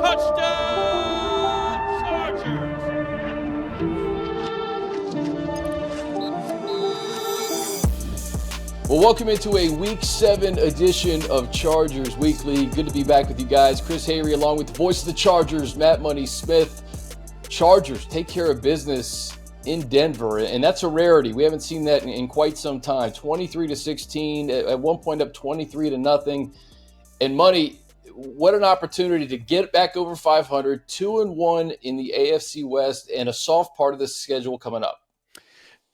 Touchdown, Chargers! Well, welcome into a Week 7 edition of Chargers Weekly. Good to be back with you guys. Chris Hayre along with the voice of the Chargers, Matt Money Smith. Chargers take care of business in Denver, and that's a rarity. We haven't seen that in quite some time. 23-16, at one point up 23-0. And Money, what an opportunity to get back over 500, 2-1 in the AFC West, and a soft part of the schedule coming up.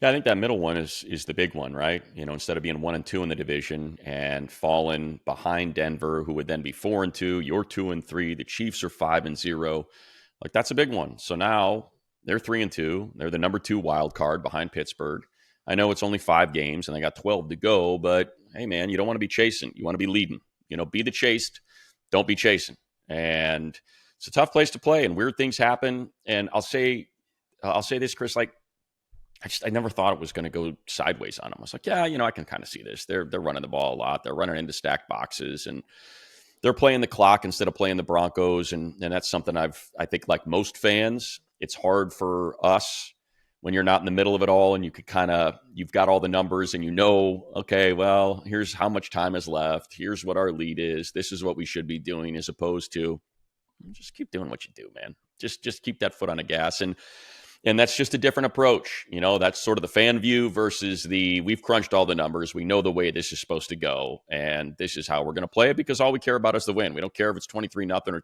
Yeah, I think that middle one is the big one, right? You know, instead of being 1-2 in the division and falling behind Denver, who would then be 4-2, you're 2-3. The Chiefs are 5-0. Like, that's a big one. So now they're 3-2. They're the number 2 wild card behind Pittsburgh. I know it's only 5 games and they got 12 to go, but hey, man, you don't want to be chasing. You want to be leading. You know, be the chased. Don't be chasing. And it's a tough place to play, and weird things happen. And I'll say this, Chris, like, I never thought it was going to go sideways on them. I was like, yeah, you know, I can kind of see this. They're running the ball a lot. They're running into stacked boxes, and they're playing the clock instead of playing the Broncos. And that's something I think, like most fans, it's hard for us when you're not in the middle of it all, and you've got all the numbers, and you know, okay, well, here's how much time is left. Here's what our lead is. This is what we should be doing, as opposed to just keep doing what you do, man. Just keep that foot on the gas. And that's just a different approach. You know, that's sort of the fan view versus we've crunched all the numbers. We know the way this is supposed to go, and this is how we're going to play it, because all we care about is the win. We don't care if it's 23-0 or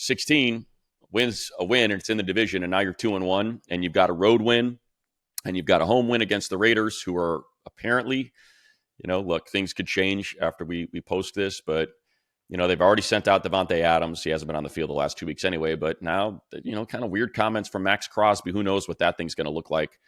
23-16. Win's a win, and it's in the division, and now you're 2-1, and you've got a road win, and you've got a home win against the Raiders, who are apparently, you know, look, things could change after we post this, but you know, they've already sent out Devontae Adams. He hasn't been on the field the last 2 weeks anyway, but now, you know, kind of weird comments from Max Crosby. Who knows what that thing's going to look like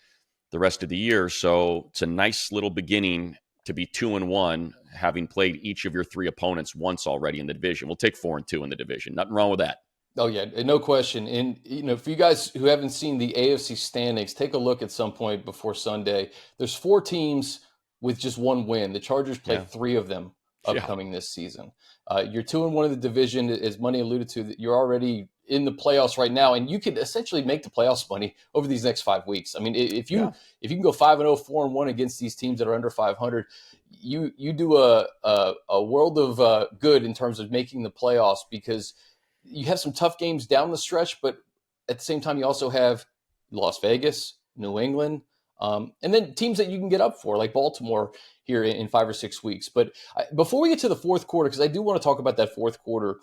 the rest of the year. So it's a nice little beginning to be 2-1, having played each of your 3 opponents once already in the division. We'll take 4-2 in the division. Nothing wrong with that. Oh, yeah, no question. And, you know, for you guys who haven't seen the AFC standings, take a look at some point before Sunday. There's 4 teams with just 1 win. The Chargers play 3 of them upcoming this season. You're 2-1 in the division, as Money alluded to. That you're already in the playoffs right now, and you could essentially make the playoffs, Money, over these next 5 weeks. I mean, if you can go 5-0, 4-1 against these teams that are under 500, you do a world of good in terms of making the playoffs, because you have some tough games down the stretch, but at the same time, you also have Las Vegas, New England, and then teams that you can get up for, like Baltimore here in 5 or 6 weeks. But before we get to the fourth quarter, because I do want to talk about that fourth quarter,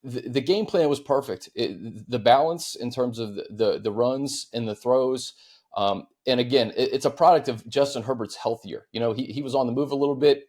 the game plan was perfect. The balance in terms of the runs and the throws. And again, it's a product of Justin Herbert's healthier. You know, he was on the move a little bit.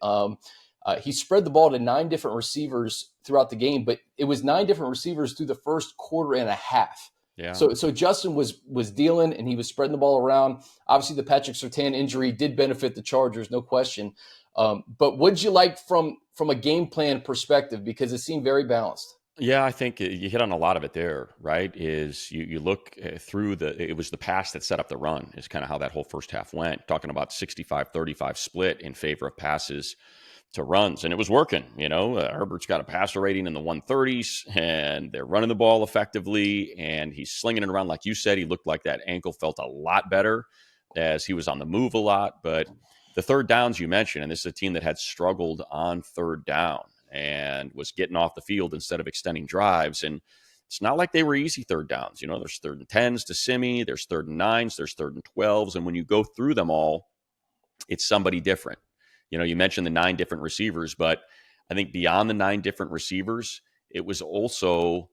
He spread the ball to 9 different receivers throughout the game, but it was 9 different receivers through the first quarter and a half. Yeah. So Justin was dealing, and he was spreading the ball around. Obviously, the Patrick Surtain injury did benefit the Chargers, no question. But what did you like from a game plan perspective? Because it seemed very balanced. Yeah, I think you hit on a lot of it there, right? Is you look through it was the pass that set up the run, is kind of how that whole first half went. Talking about 65-35 split in favor of passes to runs, and it was working. You know, Herbert's got a passer rating in the 130s, and they're running the ball effectively, and he's slinging it around. Like you said, he looked like that ankle felt a lot better as he was on the move a lot. But the third downs you mentioned, and this is a team that had struggled on third down and was getting off the field instead of extending drives. And it's not like they were easy third downs. You know, there's 3rd and 10s to Simi, there's 3rd and 9s, there's 3rd and 12s. And when you go through them all, it's somebody different. You know, you mentioned the 9 different receivers, but I think beyond the 9 different receivers, it was also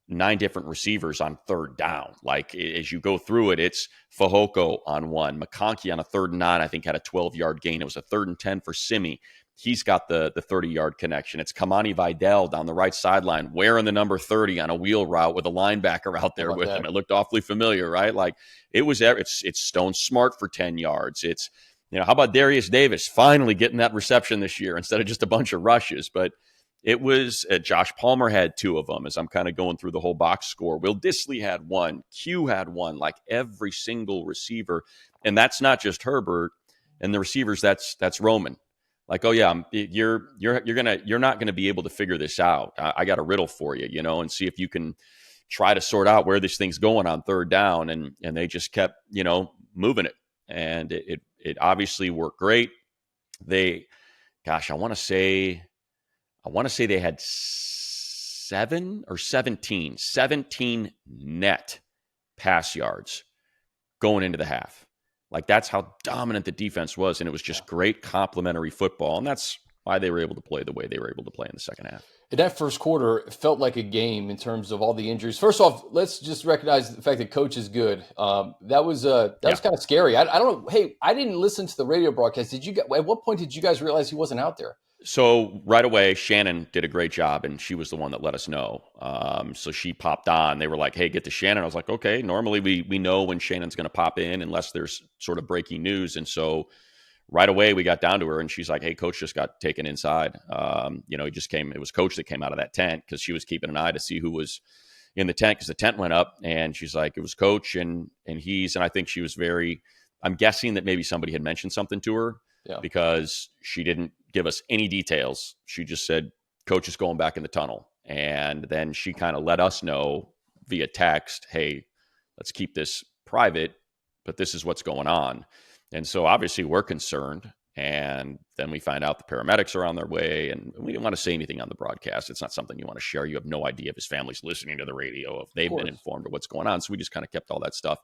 9 different receivers on third down. Like, as you go through it, it's Fehoko on 1. McConkey on a 3rd and 9, I think, had a 12-yard gain. It was a 3rd and 10 for Simi. He's got the 30-yard connection. It's Kamani Vidal down the right sideline, wearing the number 30 on a wheel route with a linebacker out there with him. It looked awfully familiar, right? Like, it's Stone Smart for 10 yards. It's, you know, how about Darius Davis finally getting that reception this year instead of just a bunch of rushes? But it was Josh Palmer had 2 of them, as I'm kind of going through the whole box score. Will Dissly had 1. Q had 1, like every single receiver. And that's not just Herbert and the receivers. That's Roman. like, oh yeah, you're not gonna be able to figure this out. I got a riddle for you, and see if you can try to sort out where this thing's going on third down. And they just kept, moving it. And it obviously worked great. They, gosh, I want to say they had 17 net pass yards going into the half. Like, that's how dominant the defense was. And it was just great complementary football. And that's why they were able to play the way they were able to play in the second half. In that first quarter, it felt like a game in terms of all the injuries. First off, let's just recognize the fact that coach is good. That was kind of scary. I don't know. Hey, I didn't listen to the radio broadcast. At what point did you guys realize he wasn't out there? So right away, Shannon did a great job, and she was the one that let us know. So she popped on. They were like, hey, get to Shannon. I was like, okay. Normally we know when Shannon's going to pop in unless there's sort of breaking news. And so right away, we got down to her, and she's like, hey, coach just got taken inside. He just came. It was coach that came out of that tent because she was keeping an eye to see who was in the tent because the tent went up. And she's like, it was coach and I think she was I'm guessing that maybe somebody had mentioned something to her because she didn't give us any details. She just said, coach is going back in the tunnel. And then she kind of let us know via text, hey, let's keep this private, but this is what's going on. And so obviously we're concerned. And then we find out the paramedics are on their way, and we didn't want to say anything on the broadcast. It's not something you want to share. You have no idea if his family's listening to the radio, if they've been informed of what's going on. So we just kind of kept all that stuff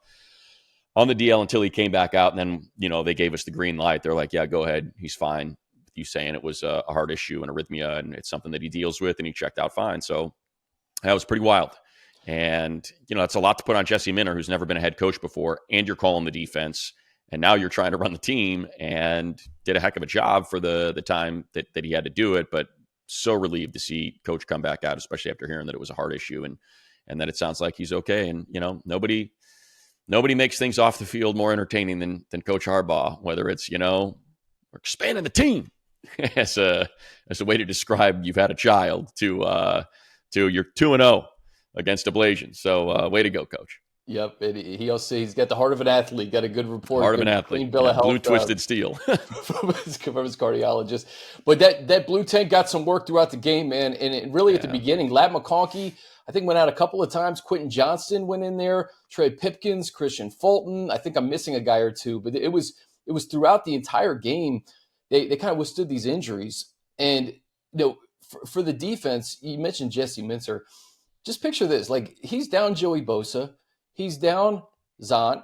on the DL until he came back out. And then, they gave us the green light. They're like, yeah, go ahead. He's fine. You saying it was a heart issue, an arrhythmia, and it's something that he deals with, and he checked out fine. So that was pretty wild. And, that's a lot to put on Jesse Minter, who's never been a head coach before, and you're calling the defense. And now you're trying to run the team, and did a heck of a job for the time that he had to do it. But so relieved to see coach come back out, especially after hearing that it was a heart issue and that it sounds like he's okay. And, nobody makes things off the field more entertaining than Coach Harbaugh, whether it's, we're expanding the team as a way to describe you've had a child to you're 2-0 against Ablation. So way to go, coach. Yep, he's got the heart of an athlete. Got a good report. Heart of an athlete. Clean bill of health, blue twisted steel from his cardiologist. But that blue tank got some work throughout the game, man. And really at the beginning, McConkey, I think, went out a couple of times. Quentin Johnston went in there. Trey Pipkins, Christian Fulton. I think I'm missing a guy or two, but it was throughout the entire game. They kind of withstood these injuries. And for the defense, you mentioned Jesse Minter. Just picture this: like, he's down Joey Bosa. He's down Zant.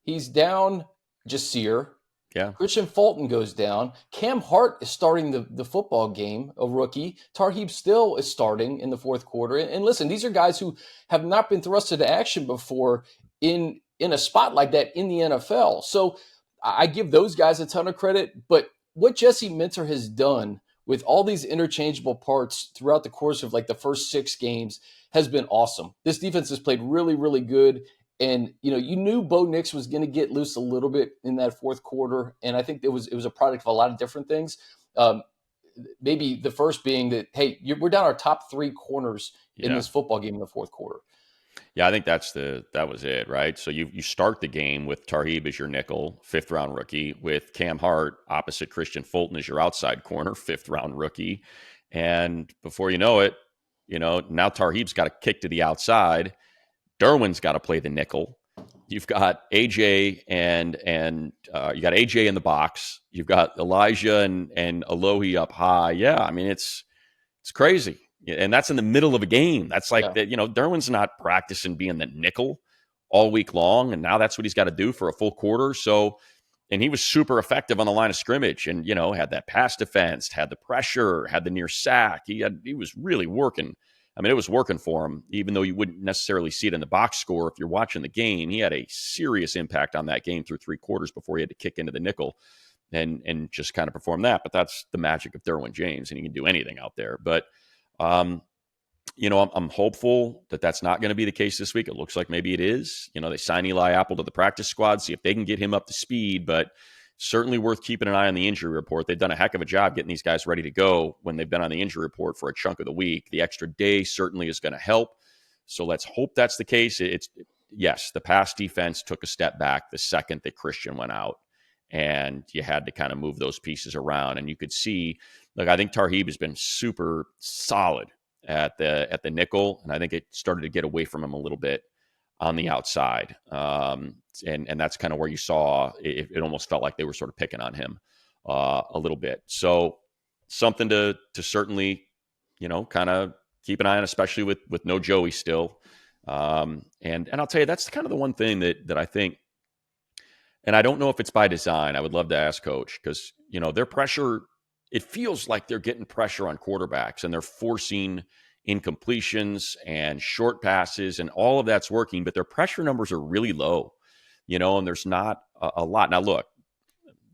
He's down Jasir. Yeah. Christian Fulton goes down. Cam Hart is starting the football game, a rookie. Tarheeb Still is starting in the fourth quarter. And listen, these are guys who have not been thrust into action before in a spot like that in the NFL. So I give those guys a ton of credit. But what Jesse Minter has done with all these interchangeable parts throughout the course of like the first 6 games has been awesome. This defense has played really, really good. And, you knew Bo Nix was going to get loose a little bit in that fourth quarter. And I think it was a product of a lot of different things. Maybe the first being that, hey, we're down our top 3 corners in this football game in the fourth quarter. Yeah, I think that was it, right? So you start the game with Tarheeb as your nickel, 5th round rookie, with Cam Hart opposite Christian Fulton as your outside corner, 5th round rookie. And before you know it, now Tarheeb's got to kick to the outside. Derwin's got to play the nickel. You've got AJ and you got AJ in the box. You've got Elijah and Alohi up high. Yeah, I mean it's crazy, and that's in the middle of a game. That's like that. Derwin's not practicing being the nickel all week long, and now that's what he's got to do for a full quarter. So, and he was super effective on the line of scrimmage, and had that pass defense, had the pressure, had the near sack. He was really working. I mean, it was working for him, even though you wouldn't necessarily see it in the box score. If you're watching the game, he had a serious impact on that game through 3 quarters before he had to kick into the nickel and just kind of perform that. But that's the magic of Derwin James, and he can do anything out there. But, I'm hopeful that that's not going to be the case this week. It looks like maybe it is. They sign Eli Apple to the practice squad, see if they can get him up to speed. But certainly worth keeping an eye on the injury report. They've done a heck of a job getting these guys ready to go when they've been on the injury report for a chunk of the week. The extra day certainly is going to help. So let's hope that's the case. Yes, the pass defense took a step back the second that Christian went out. and you had to kind of move those pieces around. And you could see, like, I think Tarheeb has been super solid at the nickel, and I think it started to get away from him a little bit on the outside. And that's kind of where you saw it almost felt like they were sort of picking on him a little bit. So something to certainly, kind of keep an eye on, especially with no Joey still. And I'll tell you, that's kind of the one thing that I think, and I don't know if it's by design. I would love to ask Coach, because, their pressure, it feels like they're getting pressure on quarterbacks and they're forcing incompletions and short passes, and all of that's working, but their pressure numbers are really low, and there's not a lot. Now, look,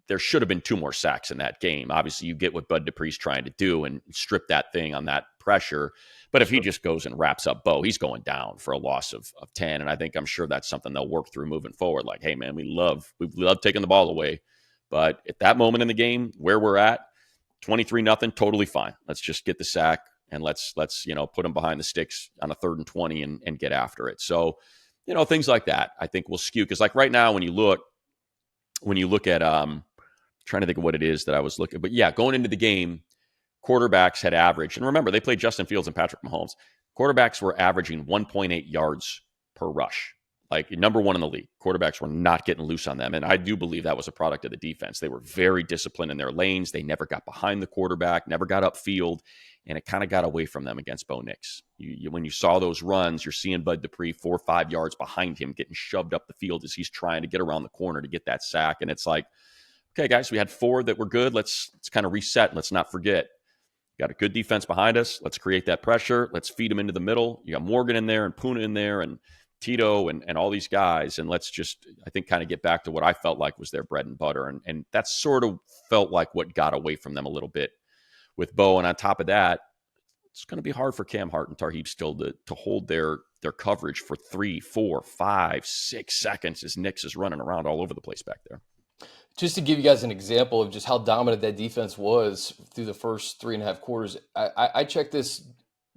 there should have been 2 more sacks in that game. Obviously, you get what Bud Dupree's trying to do and strip that thing on that pressure. But if he just goes and wraps up Bo, he's going down for a loss of 10. And I'm sure that's something they'll work through moving forward. Like, hey, man, we love taking the ball away. But at that moment in the game, where we're at, 23-0, totally fine. Let's just get the sack and let's put them behind the sticks on a 3rd and 20 and get after it. So, things like that I think will skew. Because like right now, when you look at trying to think of what it is that I was looking, but yeah, going into the game, quarterbacks had averaged, and remember, they played Justin Fields and Patrick Mahomes. Quarterbacks were averaging 1.8 yards per rush, like number 1 in the league. Quarterbacks were not getting loose on them, and I do believe that was a product of the defense. They were very disciplined in their lanes. They never got behind the quarterback, never got upfield, and it kind of got away from them against Bo Nix. When you saw those runs, you're seeing Bud Dupree 4 or 5 yards behind him, getting shoved up the field as he's trying to get around the corner to get that sack, and it's like, okay, guys, we had 4 that were good. Let's kind of reset. Let's not forget. Got a good defense behind us. Let's create that pressure. Let's feed them into the middle. You got Morgan in there and Puna in there and Tito and all these guys. And let's just, I think, kind of get back to what I felt like was their bread and butter. And that sort of felt like what got away from them a little bit with Bo. And on top of that, it's going to be hard for Cam Hart and Tarheeb still to hold their coverage for 3, 4, 5, 6 seconds as Nix is running around all over the place back there. Just to give you guys an example of just how dominant that defense was through the first 3.5 quarters, I checked this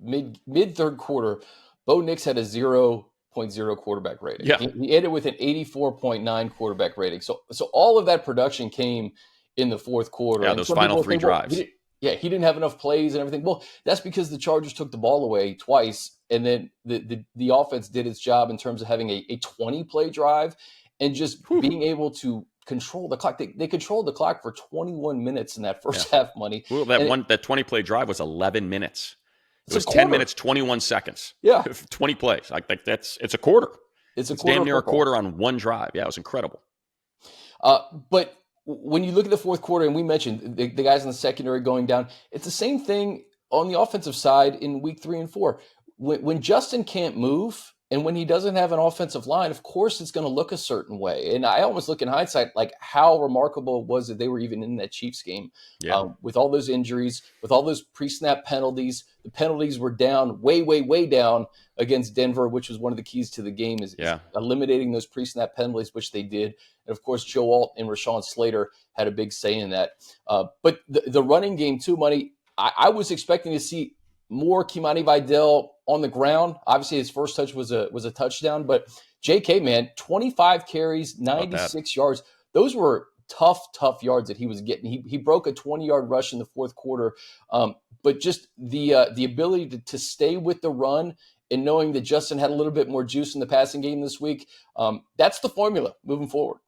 mid 3rd quarter. Bo Nix had a 0.0 quarterback rating. Yeah. He ended with an 84.9 quarterback rating. So all of that production came in the 4th quarter. Yeah, those final 3 drives. He didn't have enough plays and everything. Well, that's because the Chargers took the ball away twice, and then the offense did its job in terms of having a 20-play drive and just being able to control the clock. They controlled the clock for 21 minutes in that first half, Money. Well, that 20-play drive was 11 minutes. It was 10 minutes, 21 seconds. Yeah. 20 plays. I think it's a quarter. It's damn near a quarter on 1 drive. Yeah, it was incredible. But when you look at the 4th quarter, and we mentioned the guys in the secondary going down, it's the same thing on the offensive side in week 3 and 4. When Justin can't move, and when he doesn't have an offensive line, of course, it's going to look a certain way. And I almost look in hindsight, like how remarkable it was that they were even in that Chiefs game with all those injuries, with all those pre-snap penalties. The penalties were down, way, way, way down against Denver, which was one of the keys to the game is eliminating those pre-snap penalties, which they did. And, of course, Joe Alt and Rashawn Slater had a big say in that. But the running game, too, Money, I was expecting to see more Kimani Vidal on the ground. Obviously, his first touch was a touchdown, but JK, man, 25 carries, 96 yards. Those were tough yards that he was getting. He broke a 20-yard rush in the 4th quarter, but just the ability to stay with the run and knowing that Justin had a little bit more juice in the passing game this week, that's the formula moving forward.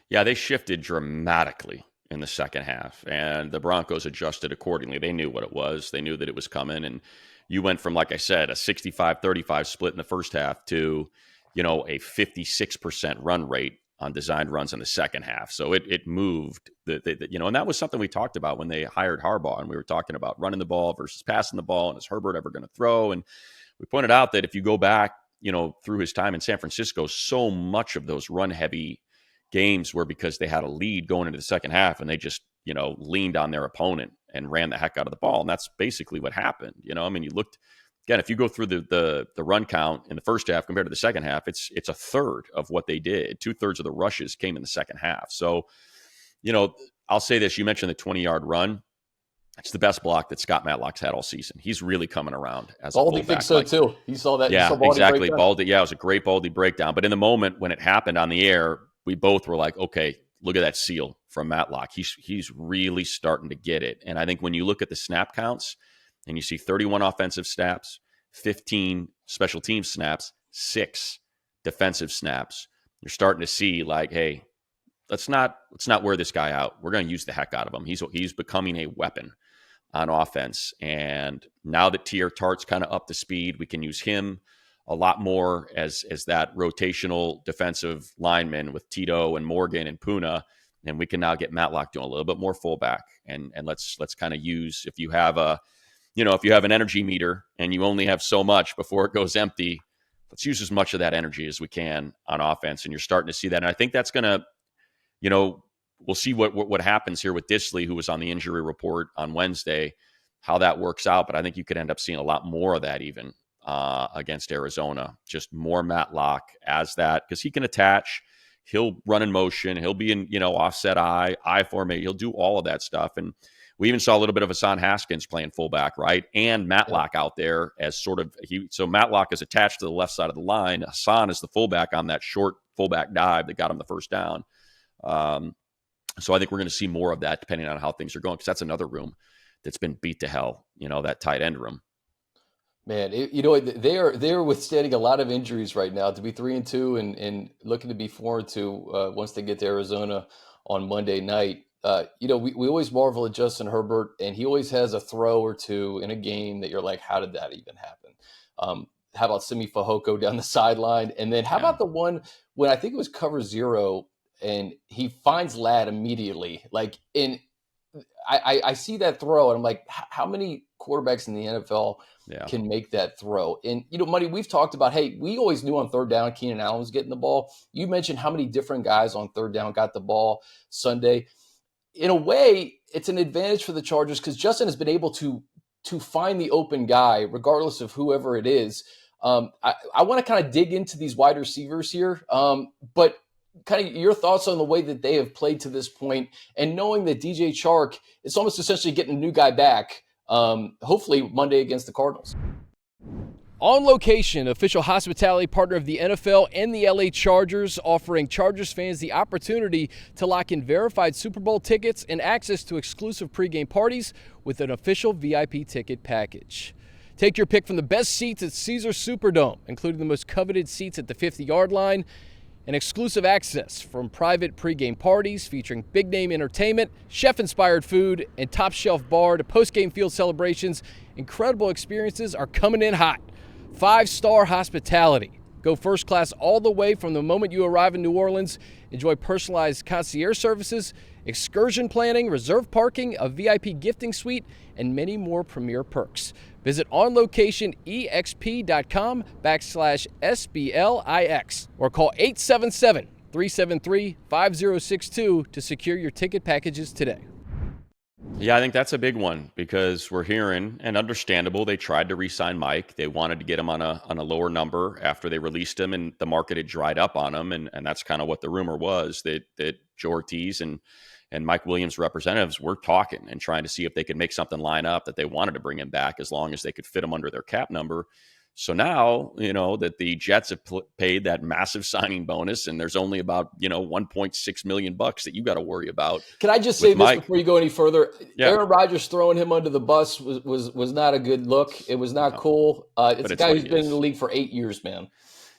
Yeah, they shifted dramatically in the second half, and the Broncos adjusted accordingly. They knew what it was. They knew that it was coming, and you went from, like I said, a 65-35 split in the first half to, a 56% run rate on designed runs in the second half. So it moved, and that was something we talked about when they hired Harbaugh, and we were talking about running the ball versus passing the ball, and is Herbert ever going to throw? And we pointed out that if you go back, through his time in San Francisco, so much of those run-heavy games were because they had a lead going into the second half, and they just, leaned on their opponent and ran the heck out of the ball. And that's basically what happened. You looked, again, if you go through the run count in the first half compared to the second half, it's a third of what they did. 2/3 of the rushes came in the second half. So, I'll say this, you mentioned the 20-yard run. It's the best block that Scott Matlock's had all season. He's really coming around as a Baldy fullback. thinks so too. He saw that. Yeah, Baldy exactly. Baldy, it was a great Baldy breakdown. But in the moment when it happened on the air, we both were like, okay, look at that seal from Matlock. He's really starting to get it. And I think when you look at the snap counts and you see 31 offensive snaps, 15 special team snaps, 6 defensive snaps, you're starting to see like, hey, let's not wear this guy out. We're going to use the heck out of him. He's becoming a weapon on offense. And now that T.R. Tart's kind of up to speed, we can use him a lot more as that rotational defensive lineman with Tito and Morgan and Puna. And we can now get Matlock doing a little bit more fullback. And let's kind of use, if you have an energy meter and you only have so much before it goes empty, let's use as much of that energy as we can on offense. And you're starting to see that. And I think that's going to, we'll see what happens here with Disley, who was on the injury report on Wednesday, how that works out. But I think you could end up seeing a lot more of that even against Arizona. Just more Matlock as that, because he can attach, he'll run in motion, he'll be in, offset I formation, he'll do all of that stuff. And we even saw a little bit of Hassan Haskins playing fullback, right? And Matlock out there as sort of so Matlock is attached to the left side of the line. Hassan is the fullback on that short fullback dive that got him the first down. So I think we're going to see more of that depending on how things are going, because that's another room that's been beat to hell, that tight end room. Man, they are withstanding a lot of injuries right now. To be 3-2 and looking to be 4-2 once they get to Arizona on Monday night. We always marvel at Justin Herbert, and he always has a throw or two in a game that you're like, how did that even happen? How about Simi Fehoko down the sideline? And then how about the one when I think it was cover 0 and he finds Ladd immediately? I see that throw and I'm like, how many quarterbacks in the NFL can make that throw? And, Muddy, we've talked about, hey, we always knew on third down Keenan Allen was getting the ball. You mentioned how many different guys on third down got the ball Sunday. In a way, it's an advantage for the Chargers because Justin has been able to find the open guy, regardless of whoever it is. I want to kind of dig into these wide receivers here, but kind of your thoughts on the way that they have played to this point, and knowing that DJ Chark is almost essentially getting a new guy back, hopefully Monday against the Cardinals. On Location, official hospitality partner of the NFL and the LA Chargers, offering Chargers fans the opportunity to lock in verified Super Bowl tickets and access to exclusive pregame parties with an official VIP ticket package. Take your pick from the best seats at Caesars Superdome, including the most coveted seats at the 50-yard line, and exclusive access from private pregame parties featuring big-name entertainment, chef-inspired food, and top-shelf bar to post-game field celebrations. Incredible experiences are coming in hot. 5-star hospitality. Go first class all the way from the moment you arrive in New Orleans. Enjoy personalized concierge services, excursion planning, reserved parking, a VIP gifting suite, and many more premier perks. Visit onlocationexp.com/SBLIX or call 877-373-5062 to secure your ticket packages today. Yeah, I think that's a big one because we're hearing, and understandable, they tried to re-sign Mike. They wanted to get him on a lower number after they released him, and the market had dried up on him. And that's kind of what the rumor was, that Joe Ortiz and Mike Williams' representatives were talking and trying to see if they could make something line up, that they wanted to bring him back as long as they could fit him under their cap number. So now, that the Jets have paid that massive signing bonus, and there's only about, $1.6 million that you got to worry about. Can I just say this before you go any further? Yeah. Aaron Rodgers throwing him under the bus was not a good look. It was not cool. It's a guy who's been in the league for 8 years, man.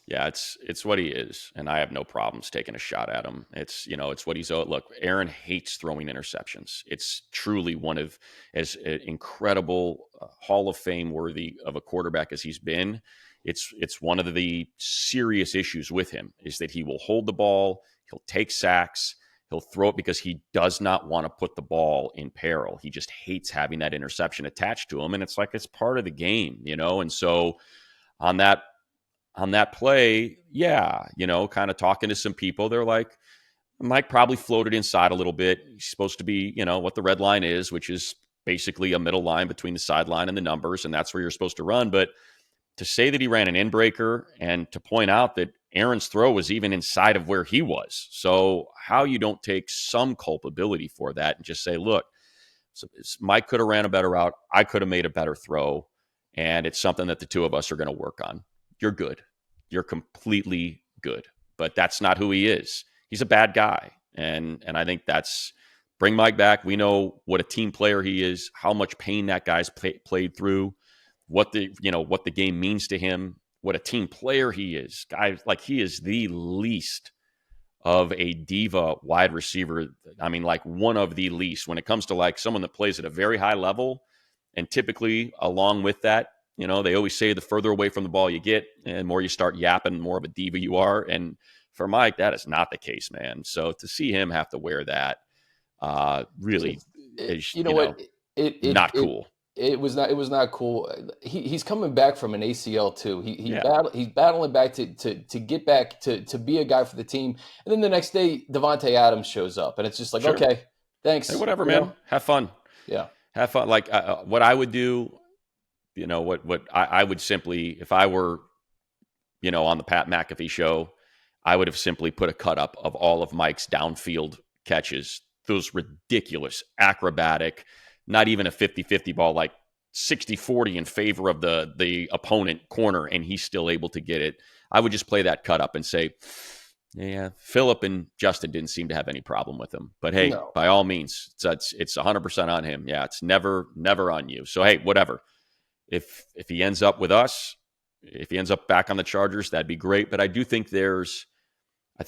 Yeah, it's what he is, and I have no problems taking a shot at him. It's what he's. Look, Aaron hates throwing interceptions. It's truly one of as incredible Hall of Fame worthy of a quarterback as he's been. It's one of the serious issues with him is that he will hold the ball, he'll take sacks, he'll throw it because he does not want to put the ball in peril. He just hates having that interception attached to him, and it's like it's part of the game, And so on that play, kind of talking to some people, they're like, Mike probably floated inside a little bit. He's supposed to be, what the red line is, which is basically a middle line between the sideline and the numbers, and that's where you're supposed to run. But to say that he ran an in-breaker and to point out that Aaron's throw was even inside of where he was. So how you don't take some culpability for that and just say, look, Mike could have ran a better route. I could have made a better throw, and it's something that the two of us are going to work on. You're good. You're completely good. But that's not who he is. He's a bad guy. And I think that's bring Mike back. We know what a team player he is, how much pain that guy's played through, what the game means to him, what a team player he is. Guys, like, he is the least of a diva wide receiver. I mean, like, one of the least when it comes to like someone that plays at a very high level. And typically along with that, they always say the further away from the ball you get and the more you start yapping, the more of a diva you are. And for Mike, that is not the case, man. So to see him have to wear that really is, not cool. It was not cool. He's coming back from an ACL too. He's battling back to get back to be a guy for the team. And then the next day, Devontae Adams shows up, and it's just like, Sure. Okay, thanks. Hey, whatever, man. Have fun. Yeah, have fun. Like what I would do, what I would simply, if I were, on the Pat McAfee show, I would have simply put a cut up of all of Mike's downfield catches. Those ridiculous, acrobatic, not even a 50-50 ball, like 60-40 in favor of the opponent corner, and he's still able to get it. I would just play that cut up and say, yeah, Phillip and Justin didn't seem to have any problem with him. But hey, by all means, it's 100% on him. Yeah, it's never on you. So hey, whatever. If he ends up with us, if he ends up back on the Chargers, that'd be great. But I do think there's a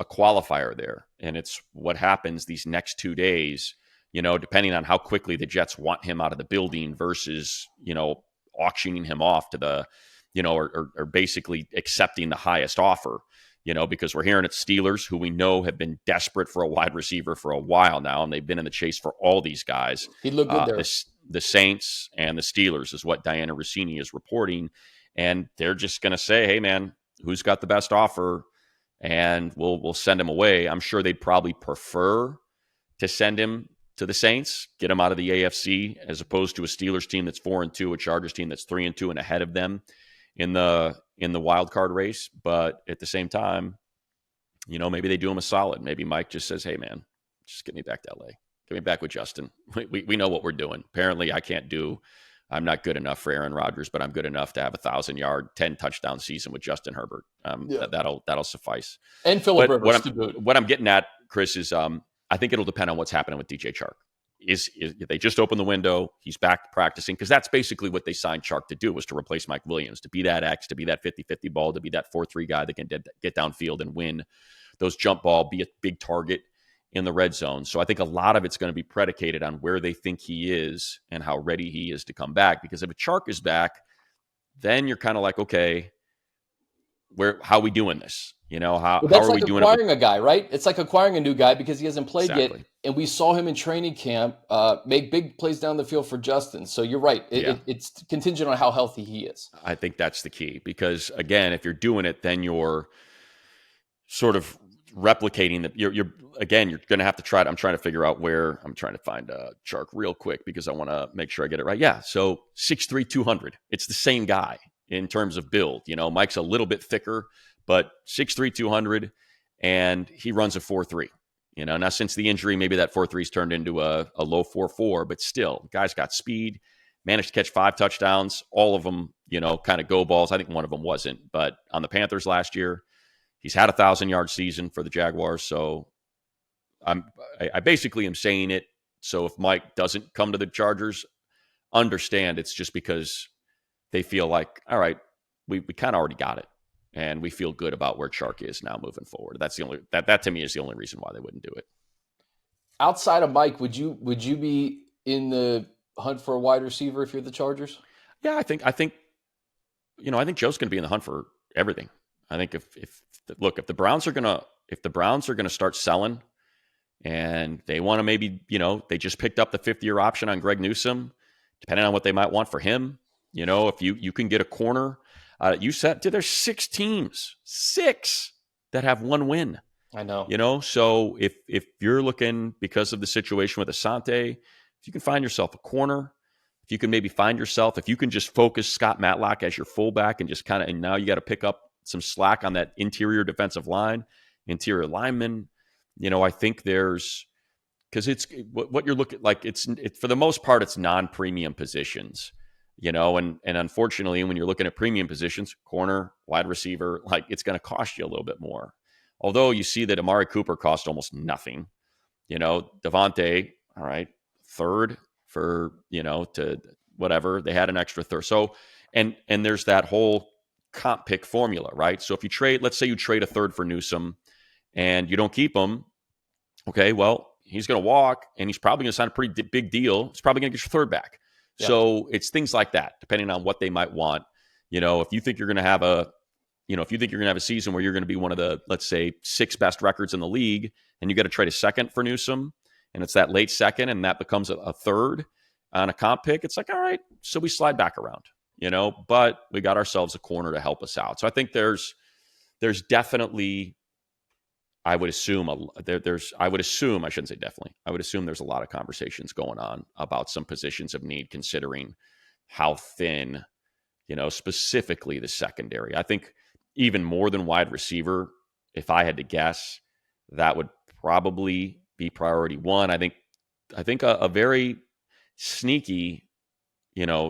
qualifier there, and it's what happens these next 2 days. Depending on how quickly the Jets want him out of the building versus auctioning him off to the or basically accepting the highest offer. Because we're hearing it's Steelers, who we know have been desperate for a wide receiver for a while now, and they've been in the chase for all these guys. He looked good there. The Saints and the Steelers is what Diana Rossini is reporting, and they're just going to say, hey, man, who's got the best offer? And we'll send him away. I'm sure they'd probably prefer to send him to the Saints, get him out of the AFC, as opposed to a Steelers team that's 4-2, a Chargers team that's 3-2 and ahead of them in the wild card race. But at the same time, maybe they do him a solid. Maybe Mike just says, hey, man, just get me back to LA. Get me back with Justin. We know what we're doing. Apparently I'm not good enough for Aaron Rodgers, but I'm good enough to have 1,000-yard, 10-touchdown season with Justin Herbert. That'll suffice. And Phillip Rivers to boot. What I'm getting at, Chris, is I think it'll depend on what's happening with DJ Chark. Is they just opened the window, he's back practicing, because that's basically what they signed Chark to do, was to replace Mike Williams, to be that X, to be that 50-50 ball, to be that 4-3 guy that can get downfield and win those jump ball, be a big target in the red zone. So I think a lot of it's going to be predicated on where they think he is and how ready he is to come back. Because if a Chark is back, then you're kind of like, okay, how are we doing this? How are we doing it? Acquiring a guy, right? It's like acquiring a new guy because he hasn't played yet. And we saw him in training camp make big plays down the field for Justin. So you're right. It's contingent on how healthy he is. I think that's the key. Because, again, if you're doing it, then you're sort of replicating that. You're going to have to try it. I'm trying to figure out where. I'm trying to find Chark real quick because I want to make sure I get it right. Yeah, so 6'3", 200. It's the same guy in terms of build. Mike's a little bit thicker, but 6'3", 200, and he runs a 4.3. Now since the injury, maybe that 4.3's turned into a low 4.4, but still, guy's got speed, managed to catch 5 touchdowns, all of them, kind of go balls. I think one of them wasn't, but on the Panthers last year, he's had a 1,000-yard season for the Jaguars. So I basically am saying it. So if Mike doesn't come to the Chargers, understand it's just because they feel like, all right, we kind of already got it. And we feel good about where Chark is now moving forward. That's the only that to me is the only reason why they wouldn't do it. Outside of Mike, would you be in the hunt for a wide receiver if you're the Chargers? Yeah, I think Joe's going to be in the hunt for everything. I think if the Browns are gonna start selling, and they want to maybe they just picked up the 5th-year option on Greg Newsome, depending on what they might want for him. If you can get a corner. You said there's 6 teams, 6 that have 1 win. I know. So if you're looking, because of the situation with Asante, if you can find yourself a corner, if you can maybe find yourself, if you can just focus Scott Matlock as your fullback and just and now you got to pick up some slack on that interior defensive line, interior lineman. I think because it's what you're looking like. It's for the most part, it's non-premium positions. And unfortunately, when you're looking at premium positions, corner, wide receiver, like it's going to cost you a little bit more. although you see that Amari Cooper cost almost nothing. Devontae, all right, third for, to whatever. They had an extra third. So, and there's that whole comp pick formula, right? So if you trade, let's say you trade a third for Newsome and you don't keep him, okay, well, he's going to walk and he's probably going to sign a pretty big deal. He's probably going to get your third back. Yeah. So it's things like that, depending on what they might want. If you think you're going to have a season where you're going to be one of the, let's say, 6 best records in the league, and you got to trade a second for Newsome, and it's that late second, and that becomes a third on a comp pick, it's like, all right, so we slide back around, but we got ourselves a corner to help us out. So I think there's definitely, I would assume there's a lot of conversations going on about some positions of need, considering how thin, specifically the secondary. I think even more than wide receiver, if I had to guess, that would probably be priority one. I think a very sneaky,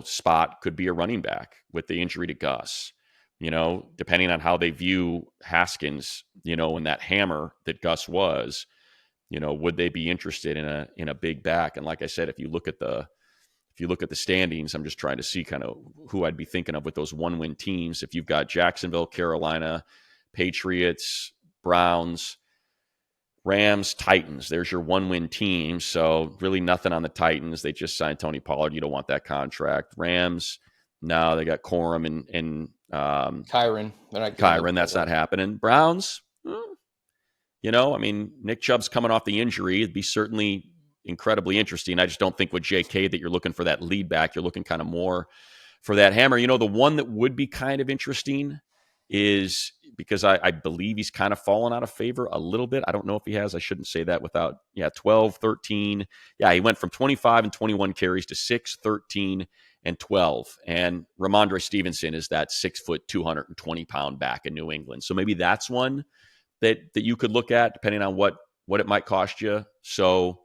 spot could be a running back with the injury to Gus. Depending on how they view Haskins, and that hammer that Gus was, would they be interested in a big back? And like I said, if you look at the standings, I'm just trying to see kind of who I'd be thinking of with those 1-win teams. If you've got Jacksonville, Carolina, Patriots, Browns, Rams, Titans, there's your 1-win team. So really nothing on the Titans. They just signed Tony Pollard. You don't want that contract. Rams, no, they got Corum and Kyron. Kyron, that's not happening. Browns, Nick Chubb's coming off the injury. It'd be certainly incredibly interesting. I just don't think with JK that you're looking for that lead back. You're looking kind of more for that hammer. The one that would be kind of interesting is, because I believe he's kind of fallen out of favor a little bit. I don't know if he has. I shouldn't say that without, 12, 13. Yeah, he went from 25 and 21 carries to 6, 13, and 12. And Ramondre Stevenson is that 6 foot, 220-pound back in New England. So maybe that's one that you could look at, depending on what it might cost you. So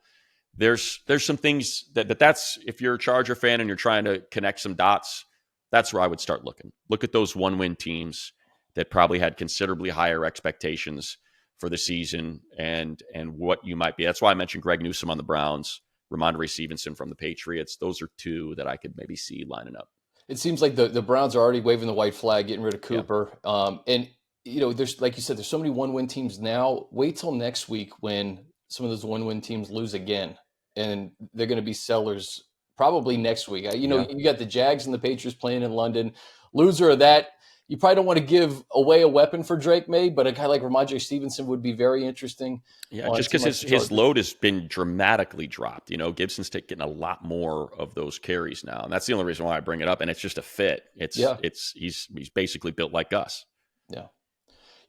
there's some things that's, if you're a Charger fan and you're trying to connect some dots, that's where I would start looking. Look at those 1-win teams that probably had considerably higher expectations for the season and what you might be. That's why I mentioned Greg Newsome on the Browns, Ramondre Stevenson from the Patriots. Those are two that I could maybe see lining up. It seems like the Browns are already waving the white flag, getting rid of Cooper. Yeah. And, there's, like you said, there's so many 1-win teams now. Wait till next week when some of those 1-win teams lose again, and they're going to be sellers probably next week. You got the Jags and the Patriots playing in London. Loser of that, you probably don't want to give away a weapon for Drake May, but a guy like Ramondre Stevenson would be very interesting. Yeah, just because his load has been dramatically dropped. Gibson's getting a lot more of those carries now, and that's the only reason why I bring it up. And it's just a fit. He's basically built like Gus. Yeah.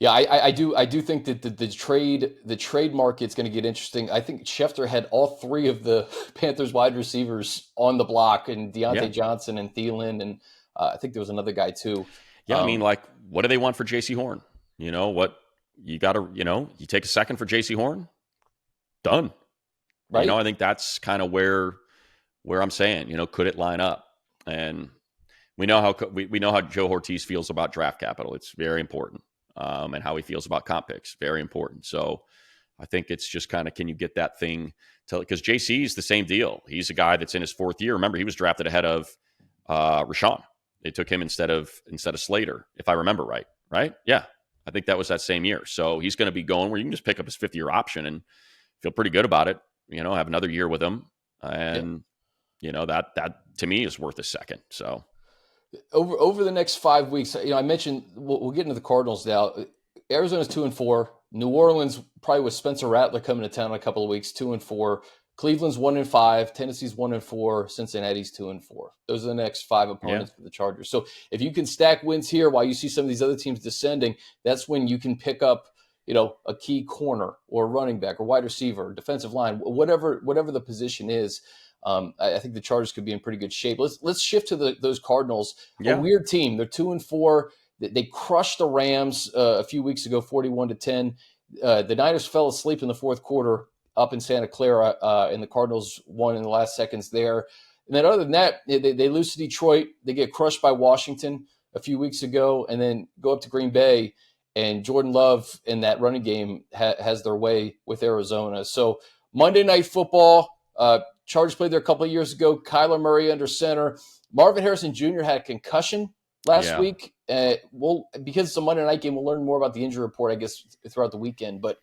Yeah, I do think that the trade market's going to get interesting. I think Schefter had all 3 of the Panthers wide receivers on the block, and Deontay Johnson and Thielen, and I think there was another guy too. Yeah, what do they want for J.C. Horn? What you got to, you take a second for J.C. Horn, done. Right. I think that's kind of where I'm saying, could it line up? And we know how Joe Ortiz feels about draft capital. It's very important. And how he feels about comp picks, very important. So I think it's just kind of, can you get that thing because JC is the same deal. He's a guy that's in his 4th year. Remember, he was drafted ahead of Rashawn. They took him instead of Slater, if I remember right? Yeah. I think that was that same year. So he's going to be going where you can just pick up his 5th-year option and feel pretty good about it. Have another year with him. And, that to me is worth a second. So over the next 5 weeks, I mentioned we'll get into the Cardinals now. Arizona's 2-4. New Orleans, probably with Spencer Rattler coming to town in a couple of weeks, 2-4. Cleveland's 1-5. Tennessee's 1-4. Cincinnati's 2-4. Those are the next 5 opponents for the Chargers. So if you can stack wins here while you see some of these other teams descending, that's when you can pick up, a key corner or running back or wide receiver, or defensive line, whatever the position is. I think the Chargers could be in pretty good shape. Let's shift to those Cardinals. A weird team. They're 2-4. They crushed the Rams a few weeks ago, 41-10. The Niners fell asleep in the 4th quarter up in Santa Clara, and the Cardinals won in the last seconds there. And then other than that, they lose to Detroit. They get crushed by Washington a few weeks ago, and then go up to Green Bay and Jordan Love in that running game has their way with Arizona. So Monday Night Football, Chargers played there a couple of years ago. Kyler Murray under center. Marvin Harrison Jr. had a concussion last week. Because it's a Monday night game, we'll learn more about the injury report, I guess, throughout the weekend. But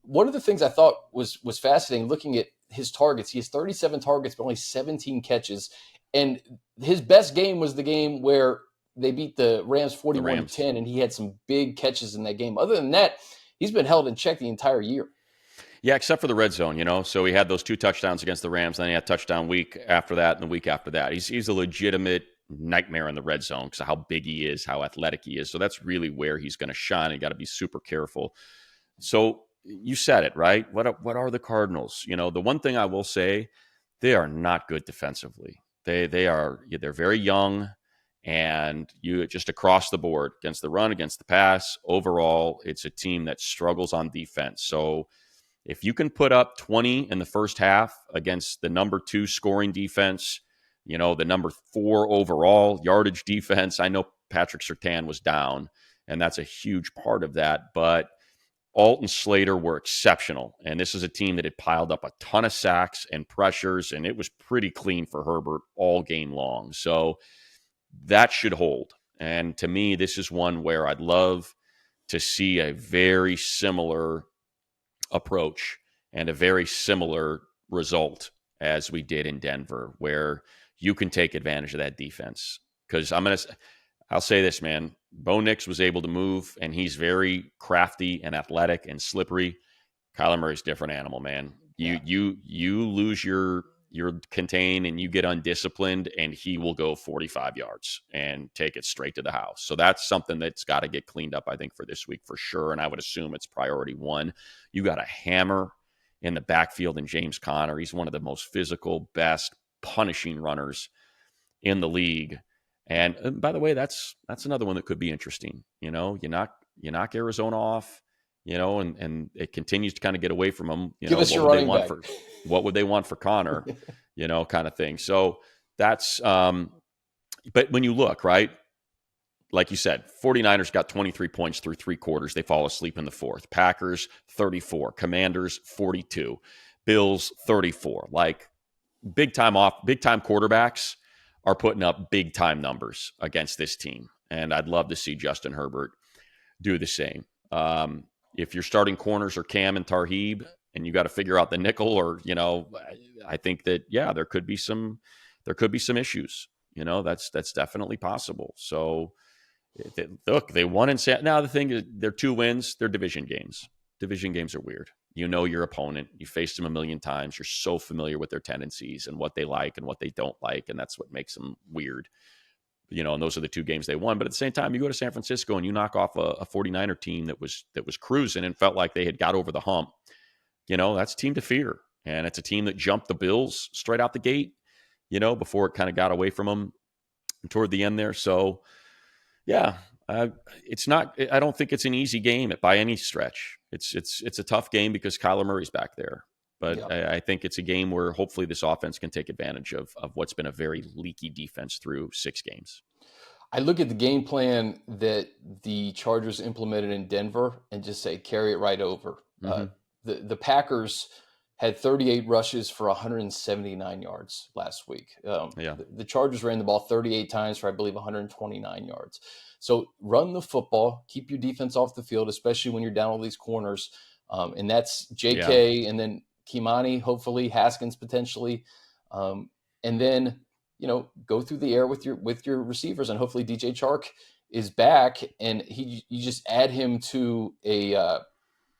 one of the things I thought was fascinating, looking at his targets, he has 37 targets, but only 17 catches. And his best game was the game where they beat the Rams 41-10, and he had some big catches in that game. Other than that, he's been held in check the entire year. Yeah, except for the red zone, So he had those 2 touchdowns against the Rams, then he had touchdown week after that and the week after that. He's a legitimate nightmare in the red zone because of how big he is, how athletic he is. So that's really where he's going to shine. You got to be super careful. So you said it, right? What are the Cardinals? The one thing I will say, they are not good defensively. They're very young, and you just across the board against the run, against the pass. Overall, it's a team that struggles on defense. So if you can put up 20 in the first half against the number 2 scoring defense, the number 4 overall yardage defense. I know Patrick Surtain was down, and that's a huge part of that. But Alt and Slater were exceptional. And this is a team that had piled up a ton of sacks and pressures, and it was pretty clean for Herbert all game long. So that should hold. And to me, this is one where I'd love to see a very similar approach and a very similar result as we did in Denver, where you can take advantage of that defense. Because I'll say this, man, Bo Nix was able to move, and he's very crafty and athletic and slippery. Kyler Murray's a different animal, man. You lose your contain and you get undisciplined, and he will go 45 yards and take it straight to the house. So that's something that's got to get cleaned up, I think, for this week for sure. And I would assume it's priority 1. You got a hammer in the backfield in James Conner. He's one of the most physical, best punishing runners in the league. And by the way, that's another one that could be interesting. You knock Arizona off, and it continues to kind of get away from them. Give us your running back. What would they want for Connor, kind of thing. So that's, but when you look, right, like you said, 49ers got 23 points through 3 quarters. They fall asleep in the 4th. Packers, 34. Commanders, 42. Bills, 34. Like big time quarterbacks are putting up big time numbers against this team. And I'd love to see Justin Herbert do the same. If your starting corners are Cam and Tarheeb, and you got to figure out the nickel, or I think that there could be some issues. That's definitely possible. So look, they won in now the thing is, they're 2 wins. They're division games. Division games are weird. Your opponent. You faced them a million times. You're so familiar with their tendencies and what they like and what they don't like, and that's what makes them weird. And those are the 2 games they won. But at the same time, you go to San Francisco and you knock off a 49er team that was cruising and felt like they had got over the hump. That's a team to fear. And it's a team that jumped the Bills straight out the gate, before it kind of got away from them toward the end there. So, yeah, it's not. I don't think it's an easy game by any stretch. It's a tough game because Kyler Murray's back there. But I think it's a game where hopefully this offense can take advantage of what's been a very leaky defense through 6 games. I look at the game plan that the Chargers implemented in Denver and just say, carry it right over. Mm-hmm. The Packers had 38 rushes for 179 yards last week. The Chargers ran the ball 38 times for, I believe, 129 yards. So run the football, keep your defense off the field, especially when you're down all these corners. And that's JK and then Kimani, hopefully, Haskins potentially. And then, go through the air with your receivers, and hopefully DJ Chark is back, and you just add him to a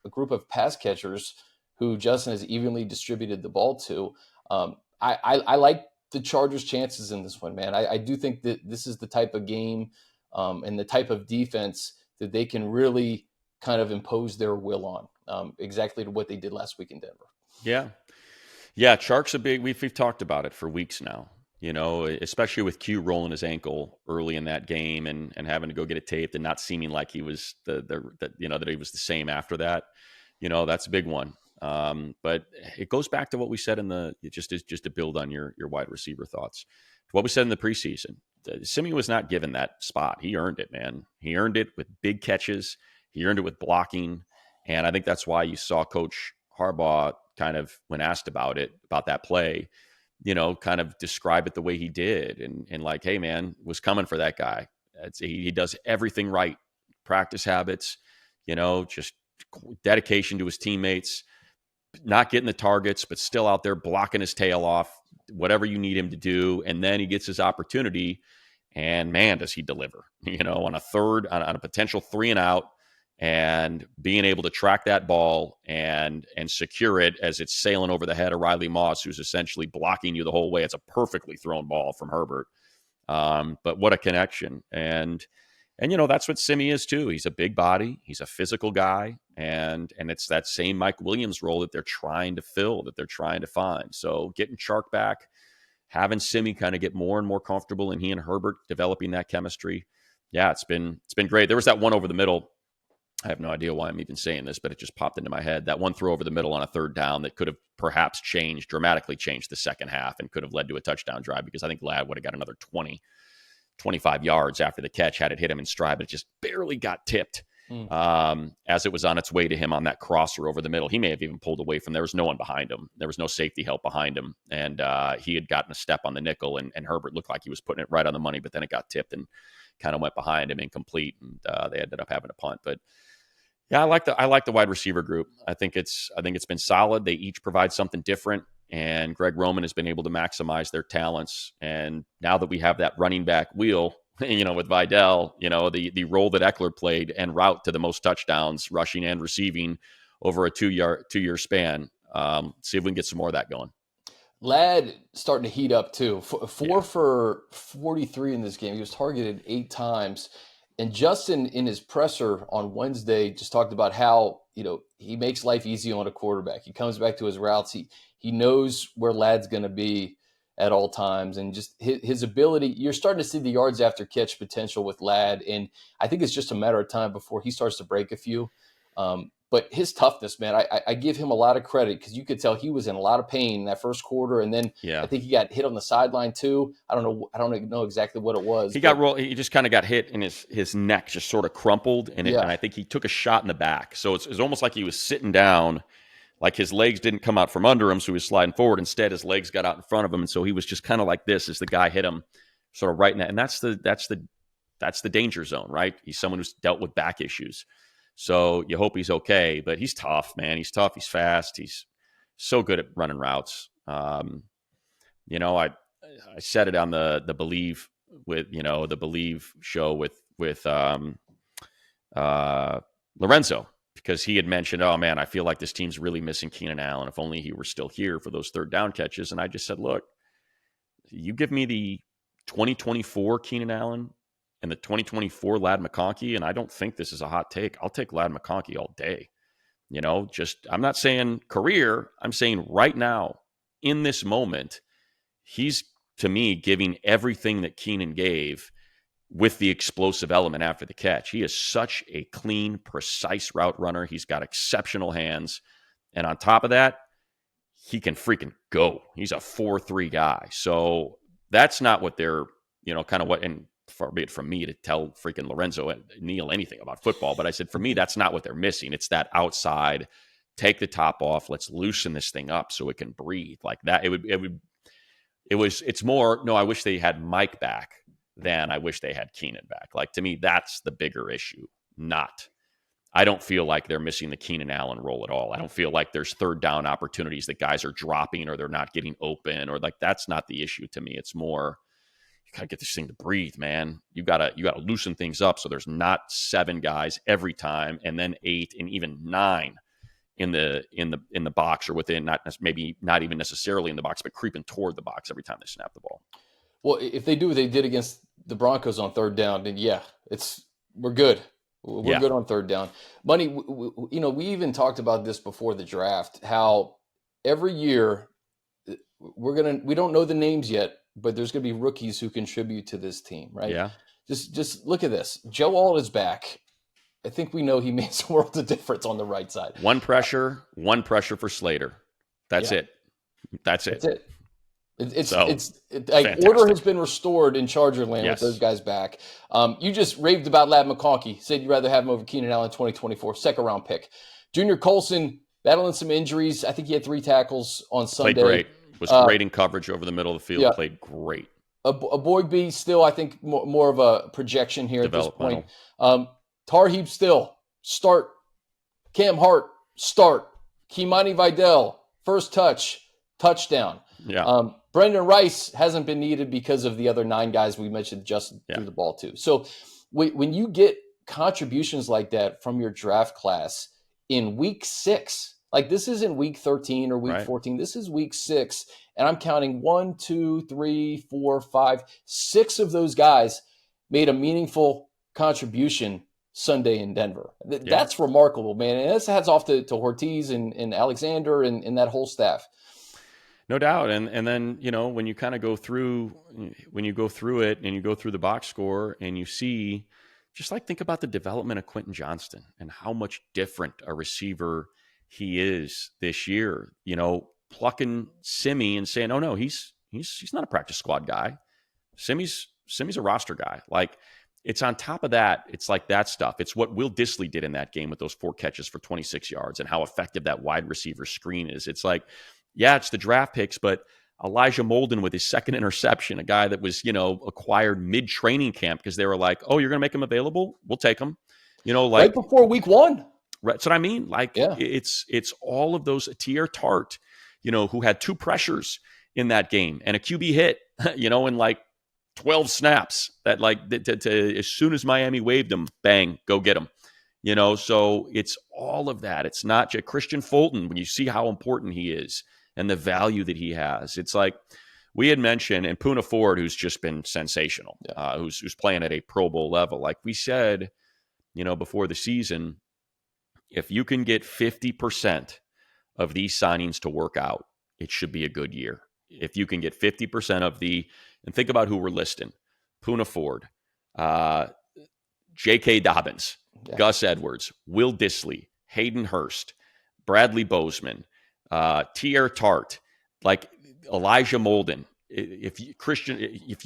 group of pass catchers who Justin has evenly distributed the ball to. I like the Chargers' chances in this one, man. I do think that this is the type of game and the type of defense that they can really kind of impose their will on, exactly to what they did last week in Denver. Yeah. Chark's a big. We've talked about it for weeks now. Especially with Q rolling his ankle early in that game and having to go get it taped and not seeming like he was that he was the same after that. That's a big one. But it goes back to what we said just to build on your wide receiver thoughts. What we said in the preseason. Simi was not given that spot. He earned it, man. He earned it with big catches. He earned it with blocking. And I think that's why you saw Coach Harbaugh kind of, when asked about that play, kind of describe it the way he did. And like, hey, man, was coming for that guy. He does everything right. Practice habits, just dedication to his teammates, not getting the targets, but still out there blocking his tail off, whatever you need him to do. And then he gets his opportunity, and man, does he deliver, on a potential 3 and out, and being able to track that ball and secure it as it's sailing over the head of Riley Moss, who's essentially blocking you the whole way. It's a perfectly thrown ball from Herbert. But what a connection. And that's what Simi is too. He's a big body. He's a physical guy. And it's that same Mike Williams role that they're trying to fill, that they're trying to find. So getting Chark back, having Simi kind of get more and more comfortable, and he and Herbert developing that chemistry. Yeah, it's been great. There was that one over the middle. I have no idea why I'm even saying this, but it just popped into my head. That one throw over the middle on a 3rd down that could have perhaps dramatically changed the second half and could have led to a touchdown drive, because I think Ladd would have got another 25 yards after the catch had it hit him in stride, but it just barely got tipped as it was on its way to him on that crosser over the middle. He may have even pulled away from, there was no one behind him. There was no safety help behind him. And he had gotten a step on the nickel, and Herbert looked like he was putting it right on the money, but then it got tipped and kind of went behind him incomplete. And they ended up having a punt. But yeah, I like the wide receiver group. I think it's been solid. They each provide something different, and Greg Roman has been able to maximize their talents. And now that we have that running back wheel, with Vidal, the role that Eckler played en route to the most touchdowns, rushing and receiving over a 2-year span. See if we can get some more of that going. Ladd starting to heat up too. Four for 43 in this game. He was targeted 8 times. And Justin, in his presser on Wednesday, just talked about how, he makes life easy on a quarterback. He comes back to his routes. He knows where Ladd's going to be at all times. And just his ability, you're starting to see the yards after catch potential with Ladd. And I think it's just a matter of time before he starts to break a few. But his toughness, man, I give him a lot of credit, because you could tell he was in a lot of pain in that first quarter. And then I think he got hit on the sideline too. I don't know exactly what it was. He got rolled. He just kind of got hit, and his neck just sort of crumpled. And I think he took a shot in the back. So it's almost like he was sitting down, like his legs didn't come out from under him. So he was sliding forward. Instead, his legs got out in front of him. And so he was just kind of like this as the guy hit him, sort of right in that. And that's the danger zone, right? He's someone who's dealt with back issues. So you hope he's okay, but he's tough, man. He's tough. He's fast. He's so good at running routes. I said it on the Believe show with Lorenzo, because he had mentioned, oh man, I feel like this team's really missing Keenan Allen. If only he were still here for those 3rd down catches. And I just said, look, you give me the 2024 Keenan Allen and the 2024 Ladd McConkey, and I don't think this is a hot take, I'll take Ladd McConkey all day. I'm not saying career, I'm saying right now, in this moment, he's, to me, giving everything that Keenan gave with the explosive element after the catch. He is such a clean, precise route runner. He's got exceptional hands. And on top of that, he can freaking go. He's a 4-3 guy. So that's not what they're, kind of what, and far be it from me to tell freaking Lorenzo and Neil anything about football, but I said, for me, that's not what they're missing. It's that outside, take the top off, let's loosen this thing up so it can breathe like that. It's more, no, I wish they had Mike back than I wish they had Keenan back. Like, to me, that's the bigger issue. I don't feel like they're missing the Keenan Allen role at all. I don't feel like there's 3rd down opportunities that guys are dropping or they're not getting open, or like, that's not the issue to me. It's more, you got to get this thing to breathe, man. You got to loosen things up so there's not 7 guys every time, and then 8 and even 9 in the box, or within, maybe not even necessarily in the box, but creeping toward the box every time they snap the ball. Well, if they do what they did against the Broncos on 3rd down, then we're good. We're good on 3rd down. Money, we even talked about this before the draft, how every year we don't know the names yet, but there's going to be rookies who contribute to this team, right? Yeah. Just look at this. Joe Alt is back. I think we know he makes a world of difference on the right side. One pressure for Slater. That's it. It's So, like fantastic. order has been restored in Charger land with those guys back. You just raved about Ladd McConkey. Said you'd rather have him over Keenan Allen 2024, second round pick. Junior Colson battling some injuries. I think he had 3 tackles on Sunday. Played great. Was great in coverage over the middle of the field. Yeah. Played great. A Boygby still, I think, more of a projection here at this point. Tarheeb still start. Cam Hart start. Kimani Vidal first touchdown. Yeah. Brendan Rice hasn't been needed because of the other 9 guys we mentioned just threw the ball to. So when you get contributions like that from your draft class in week 6, like this isn't week 13 or week 14, this is week 6, and I'm counting 1, 2, 3, 4, 5, 6 of those guys made a meaningful contribution Sunday in Denver. That's remarkable, man. And this hats off to Ortiz and Alexander and that whole staff. No doubt. And then, when you kind of go through it and you go through the box score and you see, just like think about the development of Quentin Johnston and how much different a receiver he is this year, plucking Simi and saying, oh no, he's not a practice squad guy. Simi's a roster guy. Like, it's on top of that. It's like that stuff. It's what Will Dissly did in that game with those 4 catches for 26 yards and how effective that wide receiver screen is. It's like, it's the draft picks, but Elijah Molden with his second interception, a guy that was, acquired mid-training camp because they were like, oh, you're going to make him available? We'll take him. Right before week 1. Right. That's what I mean. Like, it's all of those. Tier Tart, who had 2 pressures in that game and a QB hit, in like 12 snaps that as soon as Miami waved him, bang, go get him. So it's all of that. It's not just Christian Fulton when you see how important he is and the value that he has. It's like we had mentioned, and Poona Ford, who's just been sensational, who's playing at a Pro Bowl level. Like we said, before the season, if you can get 50% of these signings to work out, it should be a good year. If you can get 50% of and think about who we're listing: Poona Ford, J.K. Dobbins, Gus Edwards, Will Dissly, Hayden Hurst, Bradley Bozeman, Tier Tart, like Elijah Molden. If you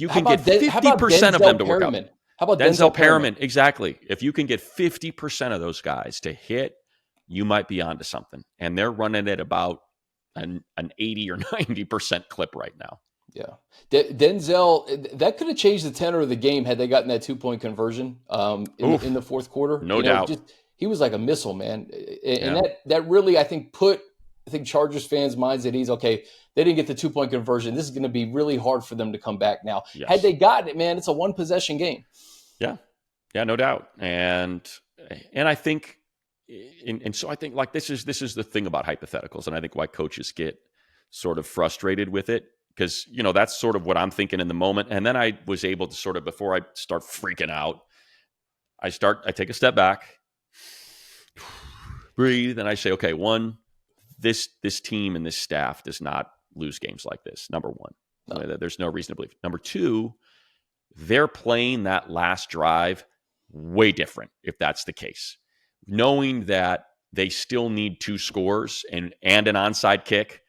can get 50% of them to work out. How about Denzel Perriman? Exactly. If you can get 50% of those guys to hit, you might be onto something. And they're running at about an 80 or 90% clip right now. Yeah. Denzel, that could have changed the tenor of the game had they gotten that 2-point conversion in the fourth quarter. No doubt. He was like a missile, man. And that really, I think, put Chargers fans' minds at ease. Okay, they didn't get the 2-point conversion. This is going to be really hard for them to come back now. Yes. Had they gotten it, man, it's a 1-possession game. Yeah. Yeah, no doubt. And I think, and so I think like this is the thing about hypotheticals, and I think why coaches get sort of frustrated with it, because that's sort of what I'm thinking in the moment. And then I was able to sort of, before I start freaking out, I take a step back, breathe, and I say, okay, 1, this team and this staff does not lose games like this. Number 1, no. There's no reason to believe. Number 2, they're playing that last drive way different if that's the case, knowing that they still need 2 scores and an onside kick.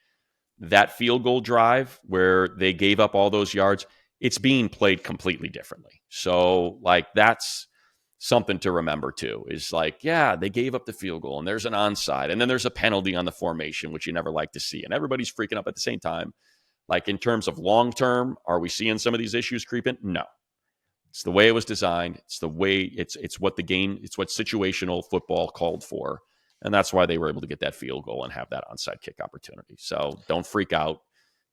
That field goal drive where they gave up all those yards, it's being played completely differently. So like that's something to remember too, is like, they gave up the field goal and there's an onside and then there's a penalty on the formation, which you never like to see. And everybody's freaking up at the same time. Like in terms of long-term, are we seeing some of these issues creeping? No. It's the way it was designed. It's the way it's what the game, it's what situational football called for. And that's why they were able to get that field goal and have that onside kick opportunity. So don't freak out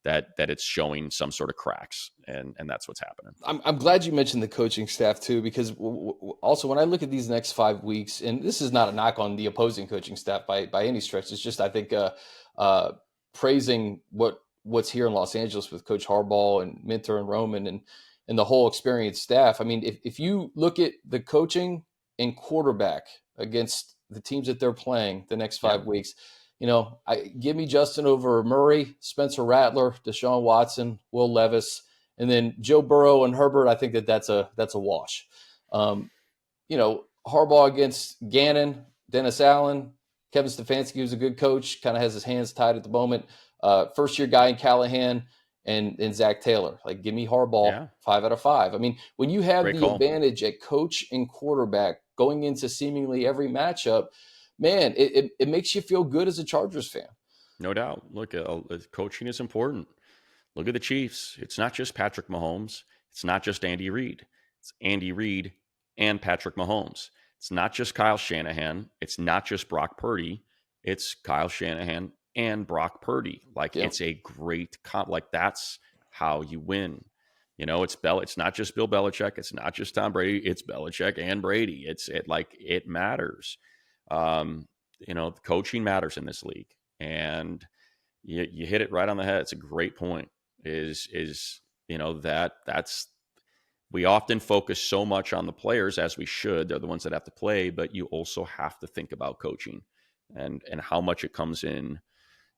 that it's showing some sort of cracks, and that's what's happening. I'm glad you mentioned the coaching staff too, because also when I look at these next 5 weeks, and this is not a knock on the opposing coaching staff by any stretch. It's just I think praising what's here in Los Angeles with Coach Harbaugh and Minter and Roman and the whole experienced staff. I mean, if you look at the coaching and quarterback against the teams that they're playing the next 5 weeks, give me Justin over Murray, Spencer Rattler, Deshaun Watson, Will Levis, and then Joe Burrow and Herbert. I think that's a wash. Harbaugh against Gannon, Dennis Allen, Kevin Stefanski, who's a good coach, kind of has his hands tied at the moment. First-year guy in Callahan, and Zach Taylor. Like, give me Harbaugh Yeah. 5 out of 5. I mean, when you have Great the call. advantage at coach and quarterback going into seemingly every matchup, man, it makes you feel good as a Chargers fan. No doubt. Look, coaching is important. Look at the Chiefs. It's not just Patrick Mahomes. It's not just Andy Reid. It's Andy Reid and Patrick Mahomes. It's not just Kyle Shanahan. It's not just Brock Purdy. It's Kyle Shanahan and Brock Purdy. Like, it's a great comp. Like, that's how you win. You know, it's not just Bill Belichick. It's not just Tom Brady. It's Belichick and Brady. It matters. You know, the coaching matters in this league. And you hit it right on the head. It's a great point. Is you know, that's we often focus so much on the players, as we should. They're the ones that have to play, but you also have to think about coaching and how much it comes in,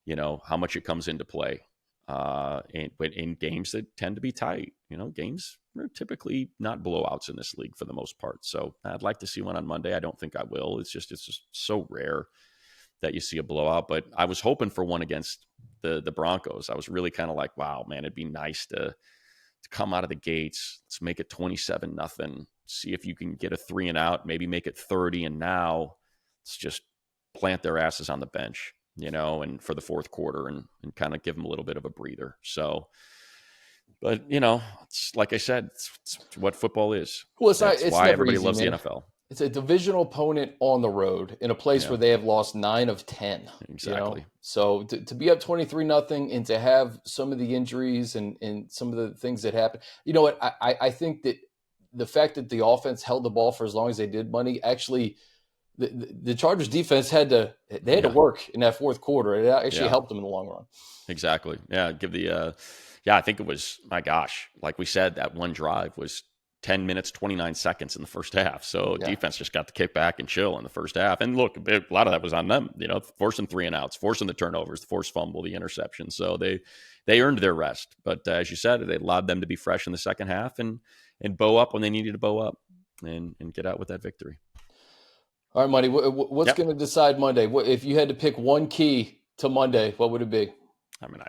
you know, how much it comes into play. In games that tend to be tight, you know, games are typically not blowouts in this league for the most part. So I'd like to see one on Monday. I don't think I will. It's just so rare that you see a blowout, but I was hoping for one against the Broncos. I was really kind of like, wow, man, it'd be nice to come out of the gates. Let's make it 27-0. See if you can get a 3 and out, maybe make it 30. And now let's just plant their asses on the bench, you know, and for the fourth quarter and kind of give them a little bit of a breather. So, but you know, it's like I said, it's what football is. Well, it's why never everybody easy, loves man. the NFL. It's a divisional opponent on the road in a place where they have lost 9 of 10. Exactly. You know? So to be up 23-0 and to have some of the injuries and some of the things that happen, you know what? I think that the fact that the offense held the ball for as long as they did, Money, actually the Chargers defense had to work in that fourth quarter. It actually helped them in the long run. Exactly. Yeah. I think it was, my gosh, like we said, that one drive was 10 minutes, 29 seconds in the first half. So defense just got to kick back and chill in the first half. And look, a lot of that was on them, you know, forcing 3 and outs, forcing the turnovers, the forced fumble, the interception. So they earned their rest. But as you said, they allowed them to be fresh in the second half and bow up when they needed to bow up and get out with that victory. All right, Money, what's going to decide Monday? If you had to pick one key to Monday, what would it be? I mean,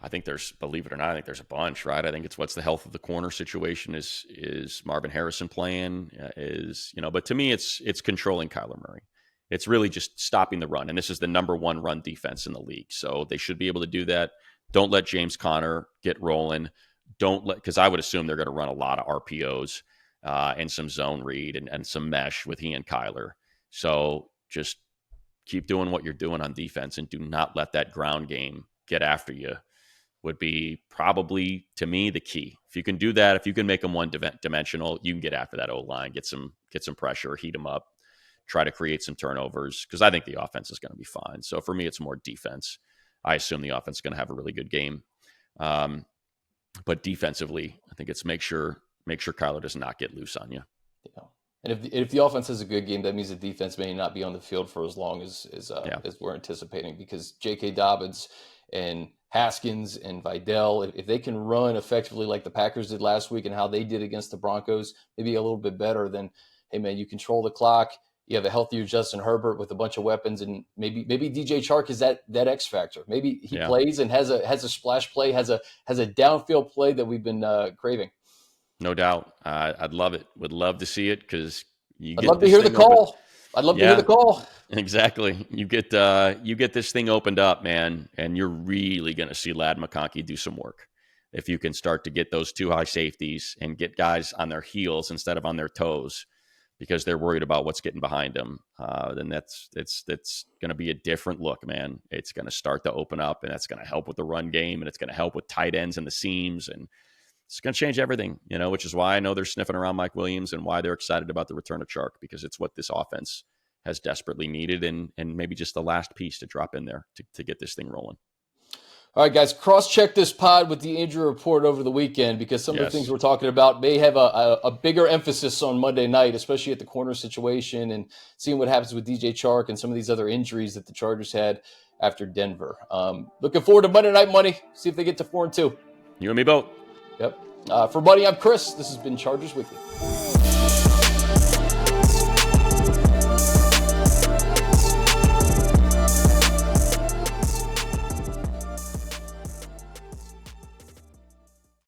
I think there's, believe it or not, I think there's a bunch, right? I think it's what's the health of the corner situation. Is Marvin Harrison playing? But to me, it's controlling Kyler Murray. It's really just stopping the run. And this is the number 1 run defense in the league. So they should be able to do that. Don't let James Conner get rolling. Because I would assume they're going to run a lot of RPOs and some zone read and some mesh with he and Kyler. So just keep doing what you're doing on defense and do not let that ground game get after you. Would be probably, to me, the key. If you can do that, if you can make them one-dimensional, you can get after that O-line, get some pressure, heat them up, try to create some turnovers, because I think the offense is going to be fine. So for me, it's more defense. I assume the offense is going to have a really good game. But defensively, I think it's make sure Kyler does not get loose on you. Yeah. And if the offense has a good game, that means the defense may not be on the field for as long as we're anticipating, because J.K. Dobbins and Haskins and Vidal, if they can run effectively like the Packers did last week and how they did against the Broncos, maybe a little bit better, then, hey, man, you control the clock. You have a healthier Justin Herbert with a bunch of weapons, and maybe DJ Chark is that X factor. Maybe he plays and has a splash play, has a downfield play that we've been craving. No doubt. I'd love it. Would love to see it, because I'd love to hear the call. I'd love to hear the call. Exactly. You get this thing opened up, man, and you're really going to see Ladd McConkey do some work. If you can start to get those 2 high safeties and get guys on their heels instead of on their toes, because they're worried about what's getting behind them, then that's going to be a different look, man. It's going to start to open up, and that's going to help with the run game, and it's going to help with tight ends and the seams, and it's going to change everything, you know, which is why I know they're sniffing around Mike Williams and why they're excited about the return of Chark, because it's what this offense has desperately needed, and maybe just the last piece to drop in there to get this thing rolling. All right, guys, cross-check this pod with the injury report over the weekend, because some of the things we're talking about may have a bigger emphasis on Monday night, especially at the corner situation and seeing what happens with DJ Chark and some of these other injuries that the Chargers had after Denver. Looking forward to Monday Night Money, see if they get to 4-2. You and me both. Yep. For Money, I'm Chris. This has been Chargers Weekly.